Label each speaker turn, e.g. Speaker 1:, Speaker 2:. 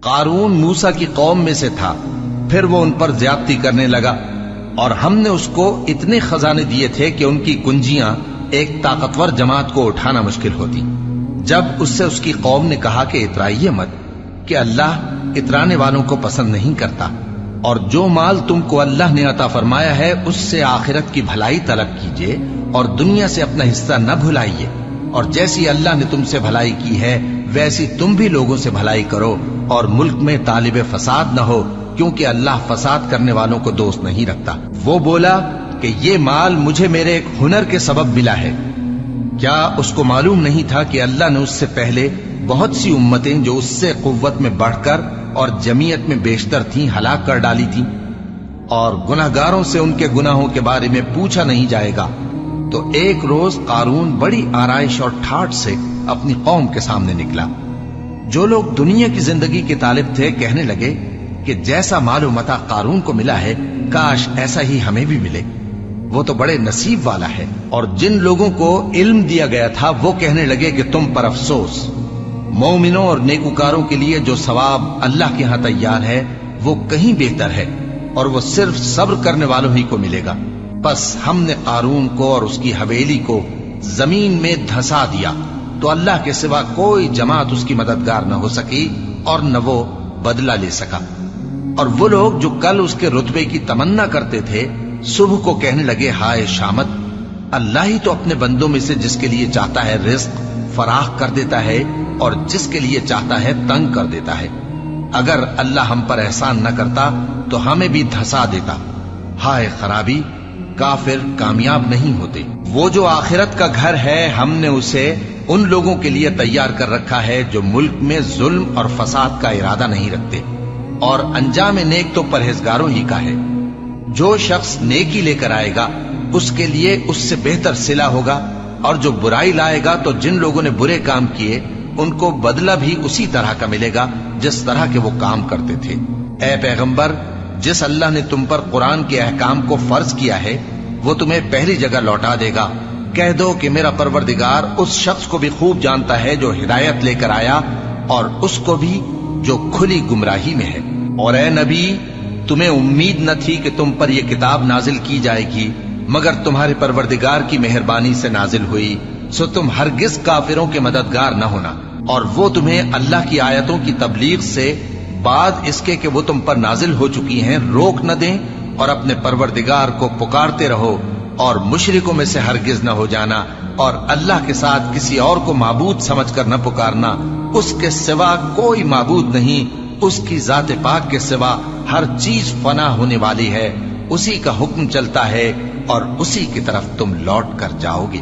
Speaker 1: قارون موسیٰ کی قوم میں سے تھا، پھر وہ ان پر زیادتی کرنے لگا، اور ہم نے اس کو اتنے خزانے دیے تھے کہ ان کی کنجیاں ایک طاقتور جماعت کو اٹھانا مشکل ہوتی۔ جب اس سے اس کی قوم نے کہا کہ اترائیے مت، کہ اللہ اترانے والوں کو پسند نہیں کرتا، اور جو مال تم کو اللہ نے عطا فرمایا ہے اس سے آخرت کی بھلائی طلب کیجیے اور دنیا سے اپنا حصہ نہ بھلائیے، اور جیسی اللہ نے تم سے بھلائی کی ہے ویسی تم بھی لوگوں سے بھلائی کرو، اور ملک میں طالب فساد نہ ہو، کیونکہ اللہ فساد کرنے والوں کو دوست نہیں رکھتا۔ وہ بولا کہ یہ مال مجھے میرے ایک ہنر کے سبب ملا ہے۔ کیا اس کو معلوم نہیں تھا کہ اللہ نے اس سے پہلے بہت سی امتیں جو اس سے قوت میں بڑھ کر اور جمعیت میں بیشتر تھیں ہلاک کر ڈالی تھیں، اور گناہگاروں سے ان کے گناہوں کے بارے میں پوچھا نہیں جائے گا؟ تو ایک روز قارون بڑی آرائش اور ٹھاٹھ سے اپنی قوم کے سامنے نکلا۔ جو لوگ دنیا کی زندگی کے طالب تھے کہنے لگے کہ جیسا مال و متاع قارون کو ملا ہے کاش ایسا ہی ہمیں بھی ملے، وہ تو بڑے نصیب والا ہے۔ اور جن لوگوں کو علم دیا گیا تھا وہ کہنے لگے کہ تم پر افسوس، مومنوں اور نیکوکاروں کے لیے جو ثواب اللہ کے ہاں تیار ہے وہ کہیں بہتر ہے، اور وہ صرف صبر کرنے والوں ہی کو ملے گا۔ بس ہم نے قارون کو اور اس کی حویلی کو زمین میں دھسا دیا، تو اللہ کے سوا کوئی جماعت اس کی مددگار نہ ہو سکی اور نہ وہ بدلہ لے سکا۔ اور وہ لوگ جو کل اس کے رتبے کی تمنا کرتے تھے صبح کو کہنے لگے ہائے شامت، اللہ ہی تو اپنے بندوں میں سے جس کے لیے چاہتا ہے رزق فراخ کر دیتا ہے اور جس کے لیے چاہتا ہے تنگ کر دیتا ہے۔ اگر اللہ ہم پر احسان نہ کرتا تو ہمیں بھی دھسا دیتا۔ ہائے خرابی، کافر کامیاب نہیں ہوتے۔ وہ جو آخرت کا گھر ہے ہم نے اسے ان لوگوں کے لیے تیار کر رکھا ہے جو ملک میں ظلم اور فساد کا ارادہ نہیں رکھتے، اور انجام نیک تو پرہیزگاروں ہی کا ہے۔ جو شخص نیکی لے کر آئے گا اس کے لیے اس سے بہتر صلہ ہوگا، اور جو برائی لائے گا تو جن لوگوں نے برے کام کیے ان کو بدلہ بھی اسی طرح کا ملے گا جس طرح کے وہ کام کرتے تھے۔ اے پیغمبر، جس اللہ نے تم پر قرآن کے احکام کو فرض کیا ہے وہ تمہیں پہلی جگہ لوٹا دے گا۔ کہہ دو کہ میرا پروردگار اس شخص کو بھی خوب جانتا ہے جو ہدایت لے کر آیا، اور اس کو بھی جو کھلی گمراہی میں ہے۔ اور اے نبی، تمہیں امید نہ تھی کہ تم پر یہ کتاب نازل کی جائے گی، مگر تمہارے پروردگار کی مہربانی سے نازل ہوئی، سو تم ہرگز کافروں کے مددگار نہ ہونا، اور وہ تمہیں اللہ کی آیتوں کی تبلیغ سے بعد اس کے کہ وہ تم پر نازل ہو چکی ہیں روک نہ دیں، اور اپنے پروردگار کو پکارتے رہو، اور مشرکوں میں سے ہرگز نہ ہو جانا، اور اللہ کے ساتھ کسی اور کو معبود سمجھ کر نہ پکارنا۔ اس کے سوا کوئی معبود نہیں، اس کی ذات پاک کے سوا ہر چیز فنا ہونے والی ہے، اسی کا حکم چلتا ہے اور اسی کی طرف تم لوٹ کر جاؤ گے۔